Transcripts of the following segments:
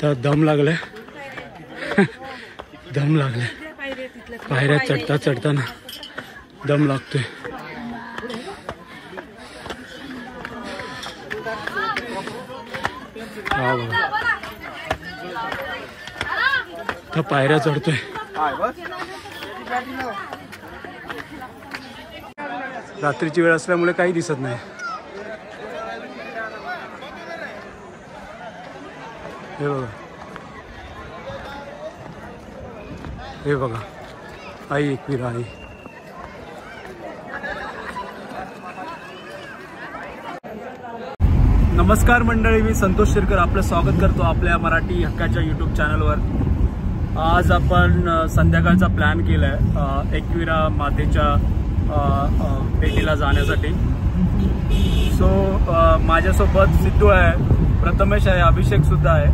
तर दम लागलाय, दम लागलाय. पायऱ्या चढताना दम लागतोय. पायऱ्या चढतोय. रात्रीची वेळ असल्यामुळे काही दिसत नाही. हे बघा, हे बघा, आई एकविरा आई. नमस्कार मंडळी, मी संतोष शिरकर आपलं स्वागत करतो आपल्या मराठी हक्काच्या यूट्यूब चॅनलवर. आज आपण संध्याकाळचा प्लॅन केला आहे एकविरा मातेच्या भेटीला जाण्यासाठी. सो माझ्यासोबत सिद्धू आहे, प्रथमेश आहे, अभिषेक सुद्धा आहे.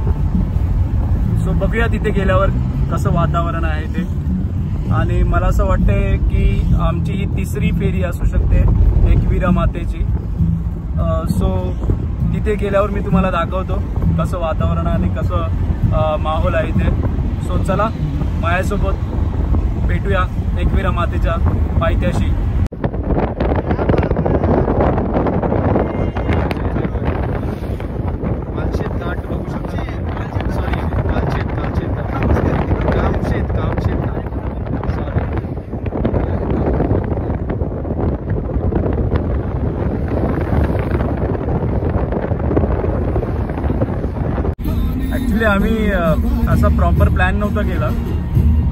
सो बघूया तिथे गेल्यावर कसं वातावरण आहे ते. आणि मला असं वाटतंय की आमची ही तिसरी फेरी असू शकते एकविरा मातेची. सो तिथे गेल्यावर मी तुम्हाला दाखवतो कसं वातावरण आणि कसं माहोल आहे इथे. सो चला माझ्यासोबत भेटूया एकविरा मातेच्या पायथ्याशी. आम्ही असा प्रॉपर प्लॅन नव्हता केला,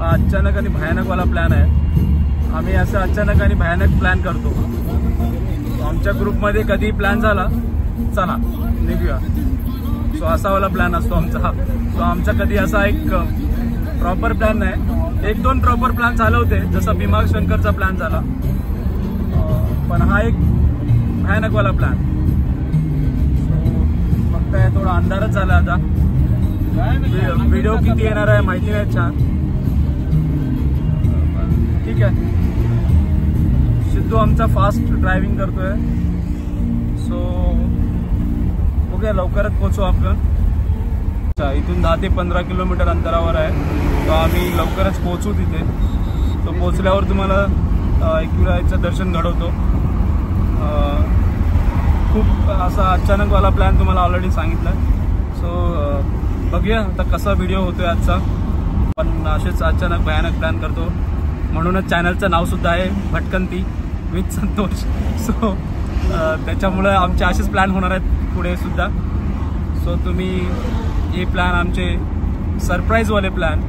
अचानक आणि भयानकवाला प्लॅन आहे. आम्ही असं अचानक आणि भयानक प्लॅन करतो. आमच्या ग्रुपमध्ये कधी प्लॅन झाला चला निघूया, सो असावाला प्लॅन असतो आमचा. सो आमचा कधी असा एक प्रॉपर प्लॅन नाही. एक दोन प्रॉपर प्लॅन झाले होते, जसा भीमाशंकरचा प्लॅन झाला, पण हा एक भयानकवाला प्लॅन. सो फक्त थोडा अंधारच झाला आता. व्हिडिओ किती येणार आहे माहिती नाही. छान, ठीक आहे. सिद्धू आमचा फास्ट ड्रायव्हिंग करतोय. सो ओके, लवकरच पोहोचू आपण. इथून 10 ते 15 किलोमीटर अंतरावर आहे, तर आम्ही लवकरच पोहोचू तिथे. तो पोहोचल्यावर तुम्हाला एकविराचं दर्शन घडवतो. खूप असा अचानकवाला प्लॅन तुम्हाला ऑलरेडी सांगितला. सो बघूया आता कसा व्हिडिओ होतोय आजचा. पण असेच अचानक भयानक प्लॅन करतो, म्हणूनच चॅनलचं नाव सुद्धा आहे भटकंती विथ संतोष. सो त्याच्यामुळे आमचे असेच प्लॅन होणार आहेत पुढे सुद्धा. सो तुम्ही हे प्लॅन, आमचे सरप्राईजवाले प्लॅन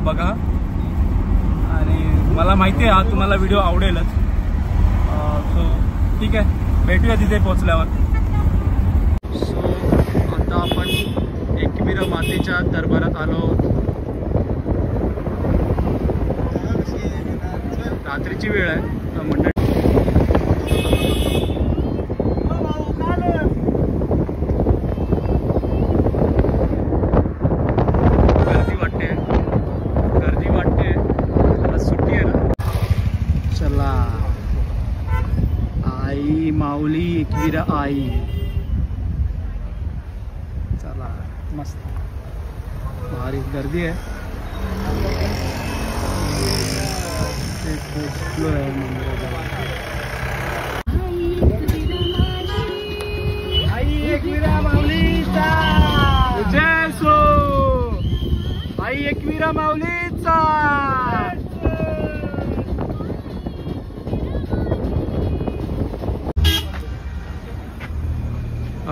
बघा. आणि मला माहिती आहे हा तुम्हाला व्हिडिओ आवडेलच. सो ठीक आहे, भेटूया तिथे पोहोचल्यावर. सो आता आपण एकविरा मातेच्या दरबारात आलो. रात्रीची वेळ आहे मंडळी. गर्दी वाटते. आज सुट्टी आहे ना. चला आई माऊली एकविरा आई. चला मस्त भारी गर्दी आहे. पोचलो आहे मंदिराजवळ. आई एकविरा माऊलीचा जय सो. आई एकविरा माऊलीचा.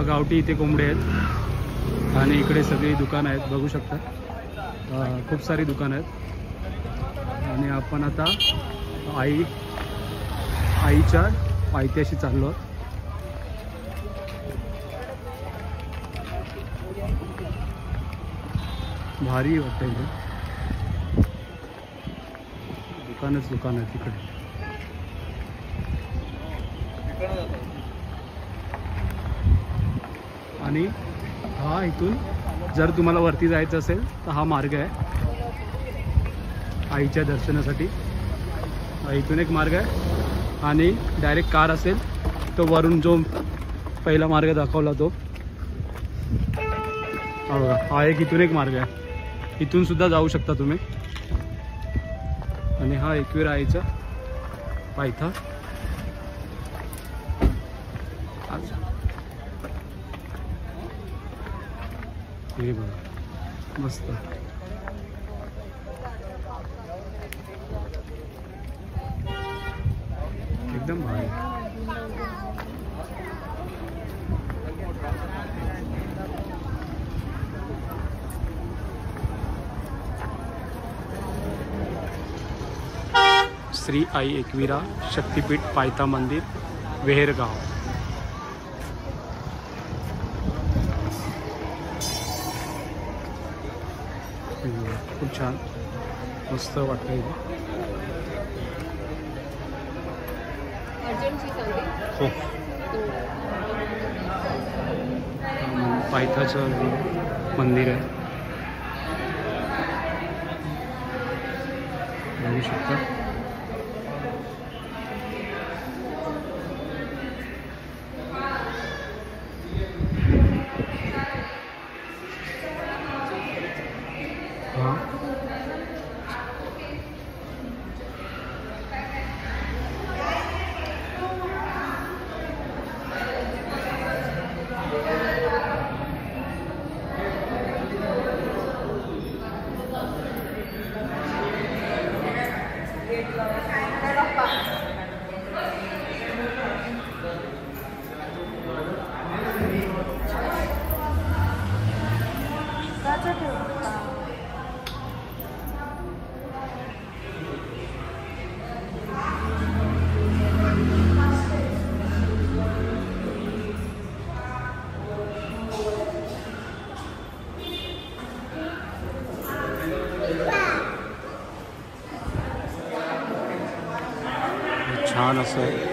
गावठी इथे कोंबडे आहेत आणि इकडे सगळी दुकानं आहेत, बघू शकता. खूप सारी दुकानं आहेत. आणि आपण आता आईच्या पायथ्याशी चाललो. भारी वाटतं इथे. दुकानच दुकान आहे तिकडे. आणि हा इथून जर तुम्हाला वरती जायचं असेल तर हा मार्ग आहे आईच्या दर्शनासाठी. इथून एक मार्ग आहे आणि डायरेक्ट कार असेल तो वरून जो पहिला मार्ग दाखवला तो बघा, हा इथून एक मार्ग आहे, इथून सुद्धा जाऊ शकता तुम्ही. आणि हा एकविरा आईचा पायथा. हे बघा मस्त. एकदम भारी. श्री आई एकविरा शक्तिपीठ पायथा मंदिर वेहेरगाव. खूप छान मस्त वाटतं इथे. हो, पायथ्याचं मंदिर आहे, बघू शकता. छान असं आहे.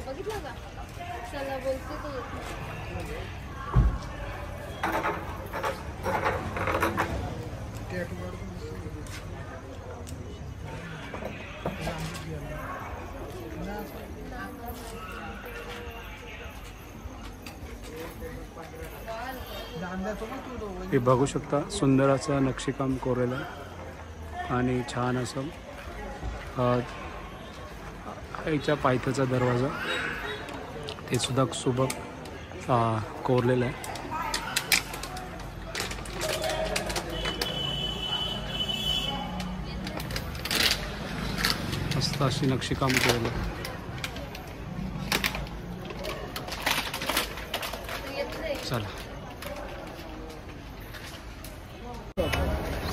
बघितलं का? चला बोलते तो. हे बघू शकता, सुंदर असं नक्षीकाम कोरलेलं आहे आणि छान असं आईच्या पायथ्याचा दरवाजा ते सुद्धा सुबक कोरलेलं आहे. मस्त अशी नक्षीकाम केलेलं आहे. चला,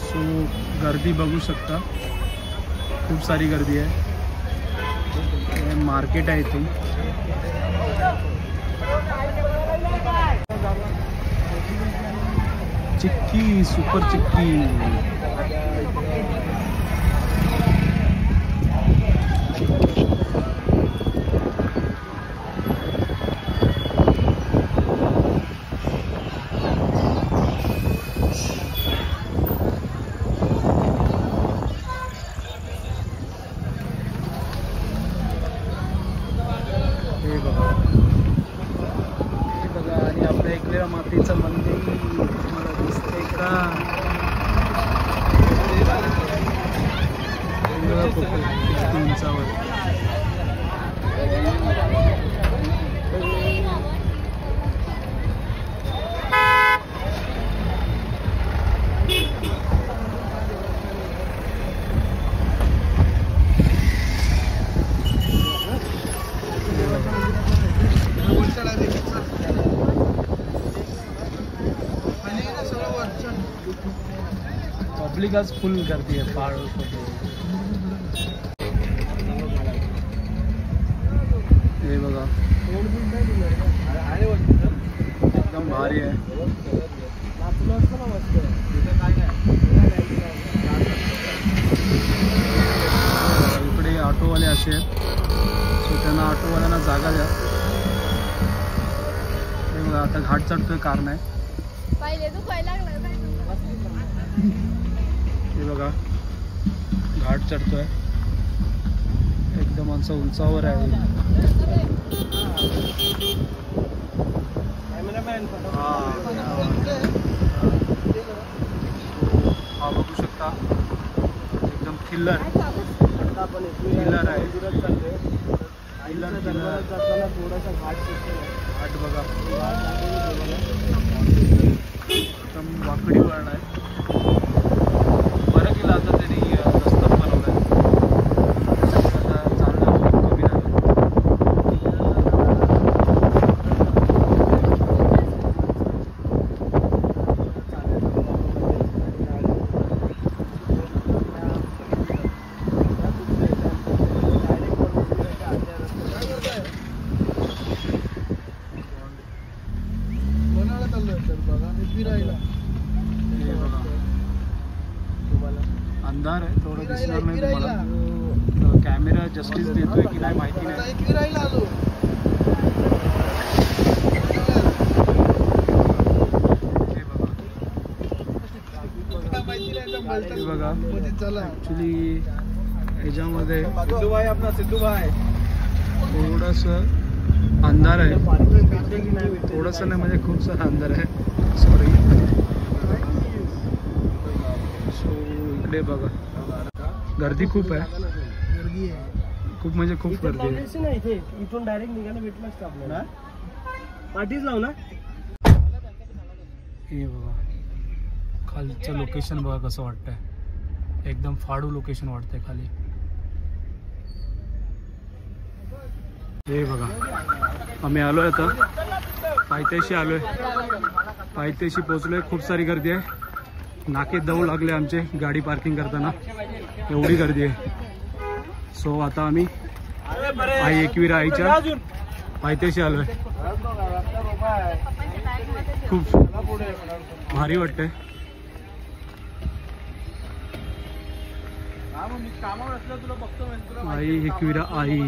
सो गर्दी बघू शकता, खूप सारी गर्दी आहे. मार्केट आहे इथून. चिक्की, सुपर चिक्की. आणि आपल्या एकविरा मातेचं मंदिर तुम्हाला दिसतंय इकडं. उंचावर पब्लिक आज फुल गर्दी आहे. हे बघा एकदम भारी आहे. इकडे ऑटोवाले असे आहेत, सो त्यांना ऑटोवाल्यांना जागा द्या. हे बघा आता घाट चढतोय कार नाही. हे बघा घाट चढतोय एकदम असं उंचावर आहे. हा बघू शकता एकदम किल्लर आहे. घाट बघा एकदम वाकडी वळण आहे. बरं केलं आता तरी रस्ता बनवला आहे. आता चालणं खूप कमी झालं. अंधार आहे, थोडं दिसणार नाही तुम्हाला. कॅमेरा जस्टिस देतोय की नाही माहिती नाही. हे बघा ऍक्च्युली ह्याच्यामध्ये थोडंसं अंधार आहे. थोडंसं नाही म्हणजे खूप सारा अंधार आहे. सॉरी. सो इकडे बघा गर्दी खूप आहे. खूप म्हणजे खूप गर्दी आहे. इथून डायरेक्ट निघायला भेटलं असतं आपल्याला. पाठीच लावू ना. हे बघा खालचं लोकेशन बघा कसं वाटतंय. एकदम फाडू लोकेशन वाटतंय खाली. हे बघा आम्ही आलोय आता पायथ्याशी आलोय. पायथ्याशी पोहोचलोय. खूप सारी गर्दी आहे. नाके दव लागले आमचे गाडी पार्किंग करताना, एवढी गर्दी आहे. सो आता आम्ही आई एकविरा आईच्या पायथ्याशी आलोय. खूप भारी वाटतंय. आई एकविरा आई.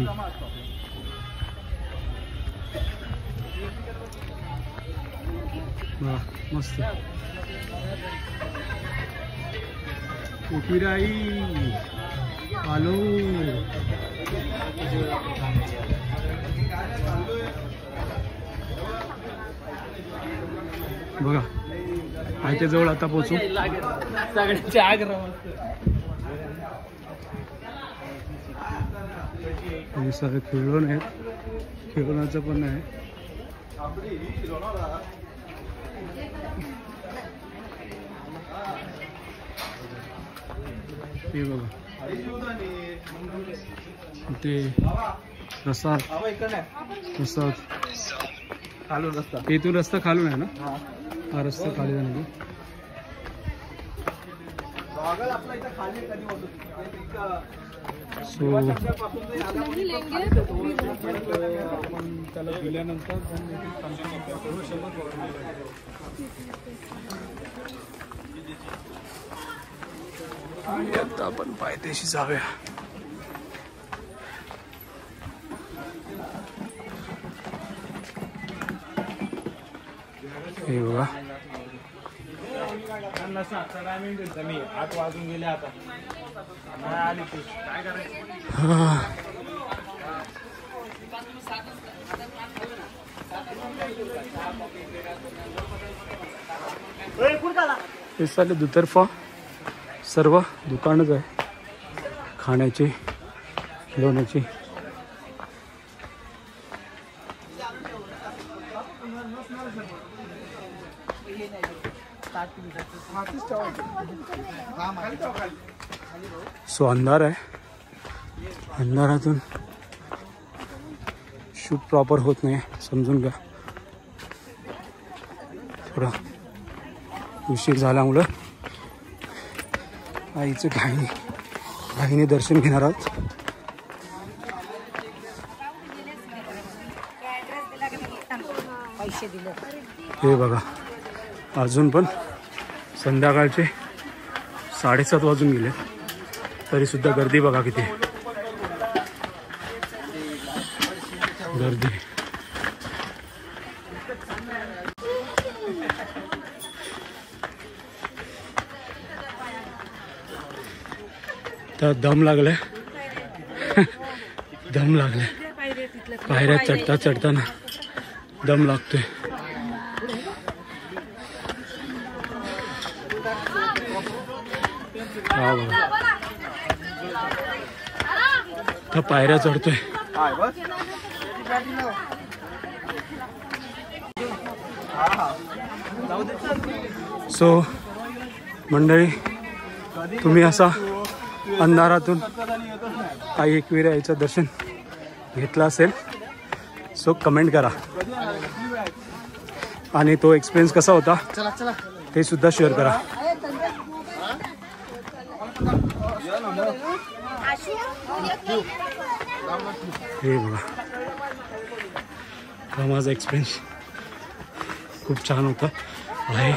मस्त एकविरा आई आलो. बघा आईच्या जवळ आता पोहोचू. हे सगळं खेळून आहेत. खेळण्याचं पण आहे. हे बघा ते प्रसाद खालून रस्ता. इथून रस्ता खालून आहे ना. हा रस्ता खाली जाणार. सो त्याला दिल्यानंतर आता आपण पायथ्याशी जाऊया. हे बघा 8 वाजून गेले आता. आली तू काय करायचं. हे साले दुतर्फा सर्व दुकानच आहे खाण्याची लोण्याची. सो अंधार आहे. अंधारातून शूट प्रॉपर होत नाही, समजून घ्या. थोडा उशीर झाल्यामुळं आईचं घाईने दर्शन घेणार आहोत. पैसे दिले. हे बघा अजून पण संध्याकाळचे 7:30 वाजून गेले तरी सुद्धा गर्दी बघा किती गर्दी. तर दम लागलाय दम लागलाय पायऱ्या चढताना दम लागतोय. हा बघा तर पायऱ्या चढतोय. सो मंडळी तुम्ही असा अंधारातून आई एकविरा याचं दर्शन घेतलं असेल सो कमेंट करा आणि तो एक्सपिरियन्स कसा होता ते सुद्धा शेअर करा. हे बघा हा माझा एक्सपिरियन्स खूप छान होता आहे.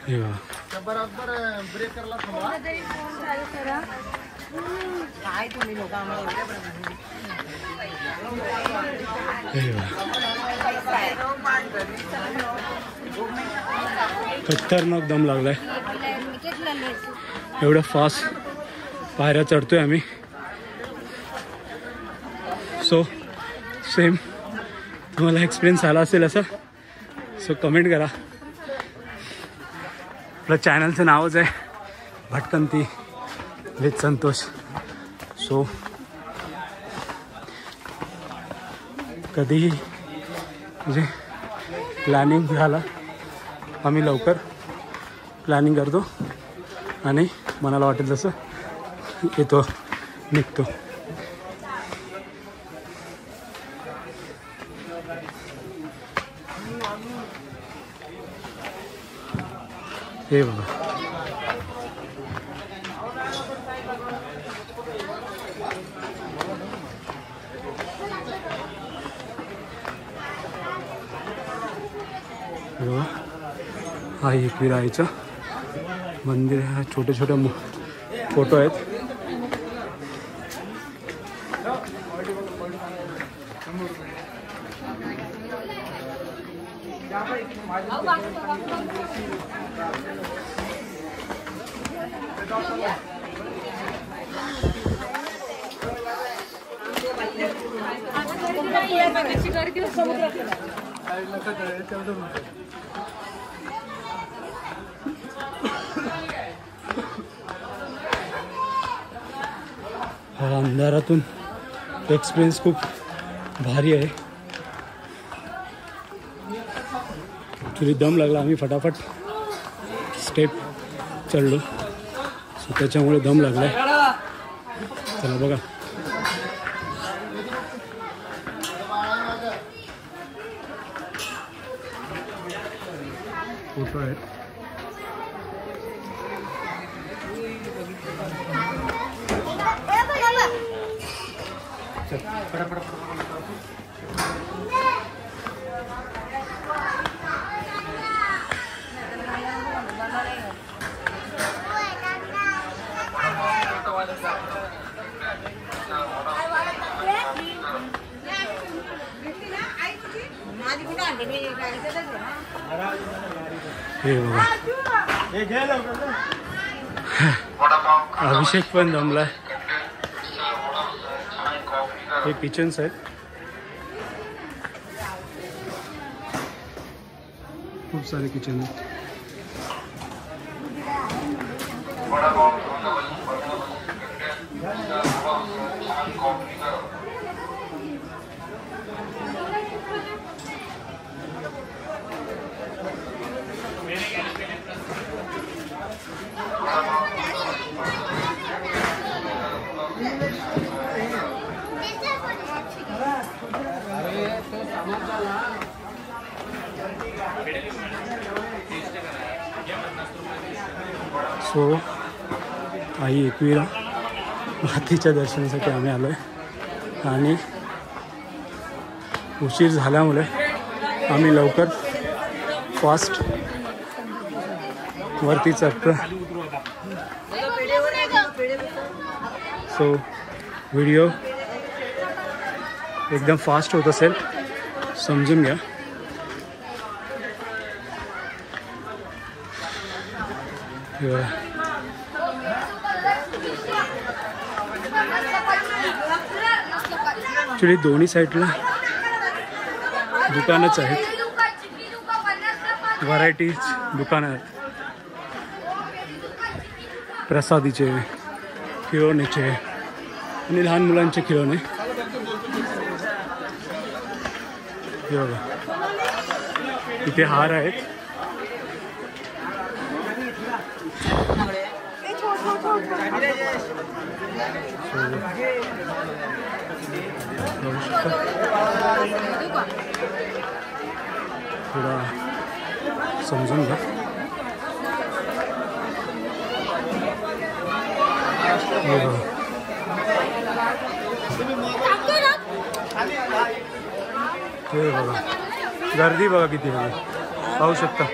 हे बघा खतरनाक दम लागलाय. एवढं फास्ट पायऱ्या चढतोय आम्ही. सो सेम तुम्हाला एक्सपिरियन्स आला असेल असं सो कमेंट करा. आपलं चॅनलचं नावच आहे भटकंती विथ संतोष. सो कधीही म्हणजे प्लॅनिंग झालं आम्ही लवकर प्लॅनिंग करतो आणि मनाला वाटेल तसं येतो निघतो. हे बघा आई एकविरा आईचं मंदिर आहे. छोटे छोटे फोटो आहेत. हा अंधारातून एक्सपिरियन्स खूप भारी आहे. ॲक्च्युली दम लागला आम्ही फटाफट स्टेप चढलो सो त्याच्यामुळे दम लागलाय. चला बघा फोटो आहे. हे बघा अभिषेक पण दमलाय. हे किचन्स आहेत. खूप सारे किचन आहेत. सो आई एकविरा मातीच्या दर्शनासाठी आम्ही आलो आहे आणि उशीर झाल्यामुळे आम्ही लवकर फास्ट वरती चढतो. सो व्हिडिओ एकदम फास्ट होत असेल समजून घ्या. ॲक्च्युली दोन्ही साईडला दुकानच आहेत, व्हरायटीज दुकानं आहेत. प्रसादीचे, खिळवणीचे आणि लहान मुलांचे खिळवणे. हे बघा इथे हार आहेत. थोडा समजून घ्या. हे बघा गर्दी बघा किती आहे, पाहू शकता.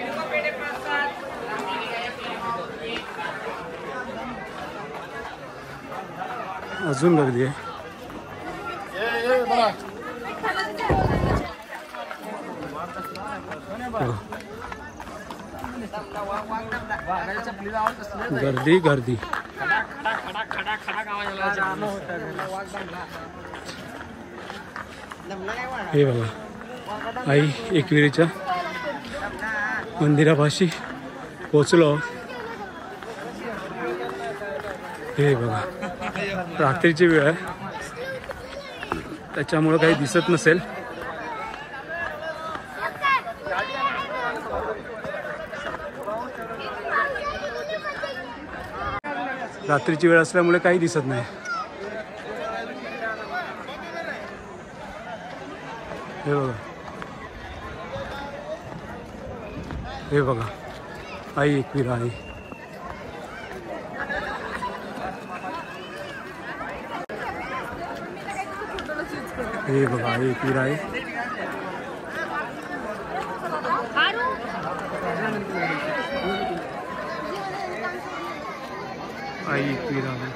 अजून गर्दी आहे. गर्दी गर्दी. हे बघा आई एकविरेच्या मंदिरापाशी पोचलो. हे बघा रात्रीची वेळ आहे त्याच्यामुळं काही दिसत नसेल. रात्रीची वेळ असल्यामुळे काही दिसत नाही. हे बघा हे बघा आई एकवीरा आई. हे बघा आई एकवीरा आई. आई एकवीरा आई.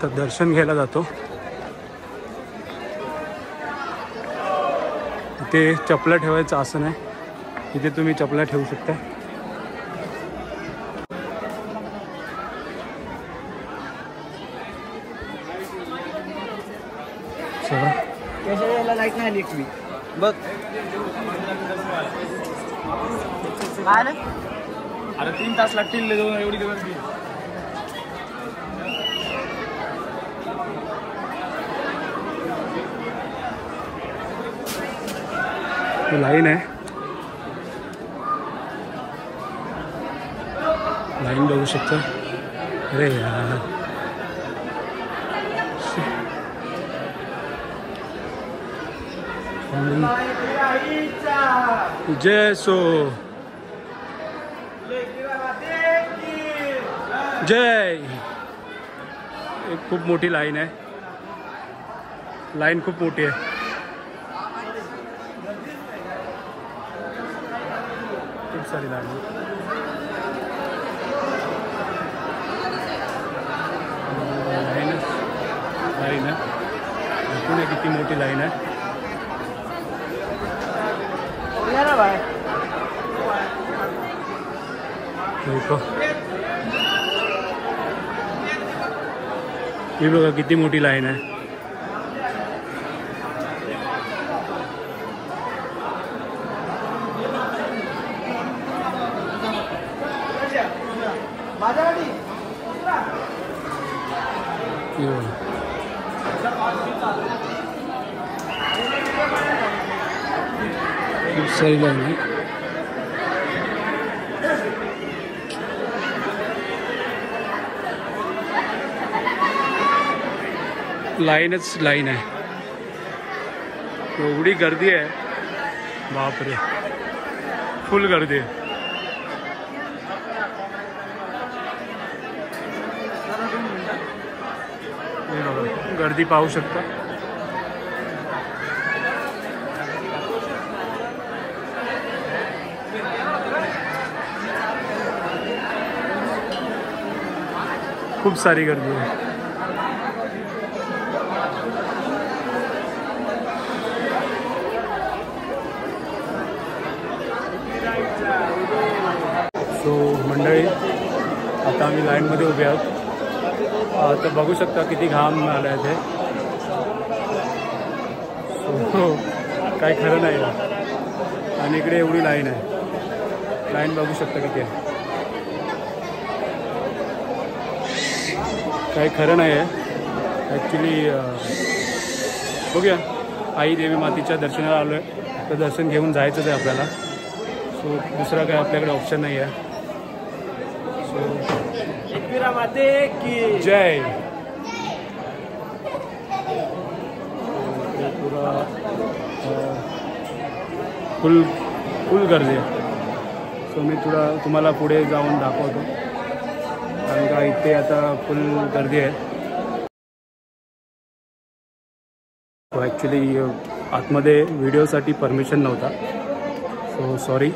तर दर्शन घ्यायला जातो. इथे चपला ठेवायचं आसन आहे, इथे तुम्ही चपला ठेवू शकता. चला लाईट नाही आली एकवी बघ. अरे 3 तास लागतील एवढी दिवस. लाईन आहे, लाईन बघू शकता. अरे यार जय सो जय. एक खूप मोठी लाईन आहे, लाईन खूप मोठी आहे. खूप सारी लाईन लाईन आहे. पुणे किती मोठी लाईन आहे. हे बघा किती मोठी लाईन आहे. खूप सारी लाईन आहे. लाईनच लाईन आहे. एवढी गर्दी आहे बापरे, फुल गर्दी आहे. गर्दी पाहू शकता. खूप सारी गर्दी आहे. सो मंडळी, आता आम्ही लाईनमध्ये उभे आहोत. तर बघू शकता किती घाम आला आहे ते. सो काय खरं नाही आहे. आणि इकडे एवढी लाईन आहे. लाईन बघू शकता किती आहे. काही खरं नाही आहे ॲक्च्युली. बघूया, आई देवी मातेच्या दर्शनाला आलो आहे तर दर्शन घेऊन जायचंच आहे आपल्याला. सो दुसरा काय आपल्याकडे ऑप्शन नाही आहे. सो एकविरा माते की जय. पुरा फुल गर्दी आहे. सो मी तुम्हाला पुढे जाऊन दाखवतो, कारण का इथे आता फुल गर्दी आहे. ॲक्च्युली आतमध्ये व्हिडिओसाठी परमिशन नव्हता. So sorry.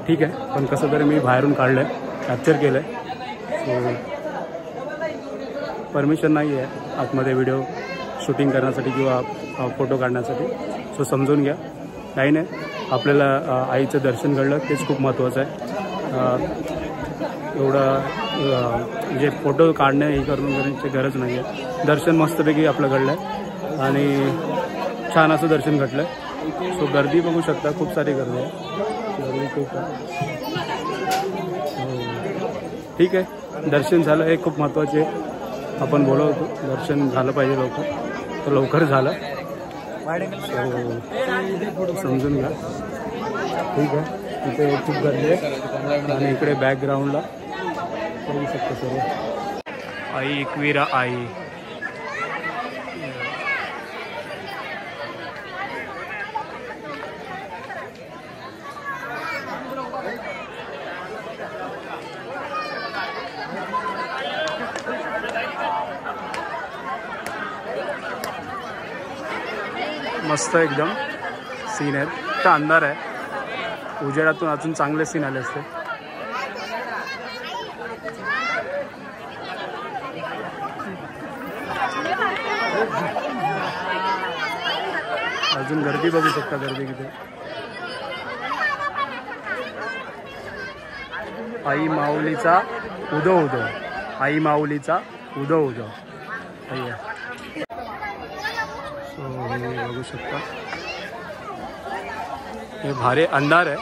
ठीक आहे, पण कसं तरी मी बाहेरून काढलं आहे, कॅप्चर केलं आहे. सो परमिशन नाही आहे आतमध्ये व्हिडिओ शूटिंग करण्यासाठी किंवा फोटो काढण्यासाठी. सो समजून घ्या. काही नाही, आपल्याला आईचं दर्शन घडलं तेच खूप महत्त्वाचं आहे. एवढं म्हणजे फोटो काढणे हे करून करण्याची गरज नाही आहे. दर्शन मस्तपैकी आपलं घडलं आहे आणि छान असं दर्शन घडलं आहे. सो गर्दी बघू शकता, खूप सारी गर्दी आहे. गर्दी खूप आहे. ठीक आहे, दर्शन झालं हे खूप महत्त्वाचे. आपण बोलवतो दर्शन झालं पाहिजे लवकर, तर लवकर झालं. सो समजून घ्या. ठीक आहे, इथे खूप गर्दी आहे आणि इकडे बॅकग्राऊंडला बघू शकतो सर्व. आई एकविरा आई. मस्त एकदम सीन आहेत. तर अंधार आहे, उजेडातून अजून चांगले सीन आले असते. अजून गर्दी बघू शकता, गर्दी किती. आई माऊलीचा उदो उदो. आई माऊलीचा उदो उदो. सो बघू शकता हे भारी अंधार आहे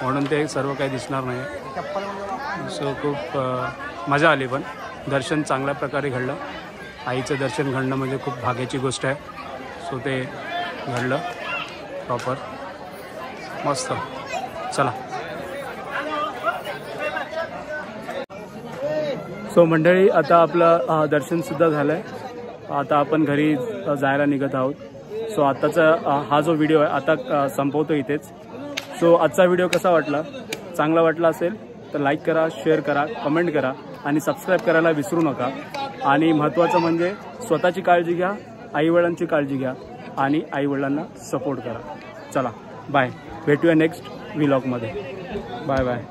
म्हणून ते सर्व काही दिसणार नाही. सो खूप मजा आली, पण दर्शन चांगल्या प्रकारे घडलं. आईचं दर्शन घडणं म्हणजे खूप भाग्याची गोष्ट आहे. सो ते घडलं प्रॉपर. मस्त. चला. सो मंडळी, आता आपलं दर्शनसुद्धा झालं आहे. आता आपण घरी जायला निघत आहोत. सो आत्ताचा हा जो व्हिडिओ आहे आता संपवतो इथेच. सो आजचा व्हिडिओ कसा वाटला? चांगला वाटला असेल तर लाईक करा, शेअर करा, कमेंट करा आणि सबस्क्राईब करायला विसरू नका. आणि महत्त्वाचं म्हणजे स्वतःची काळजी घ्या, आईवडिलांची काळजी घ्या आणि आईवडिलांना सपोर्ट करा. चला बाय, भेटूया नेक्स्ट व्लॉगमध्ये. Bye bye.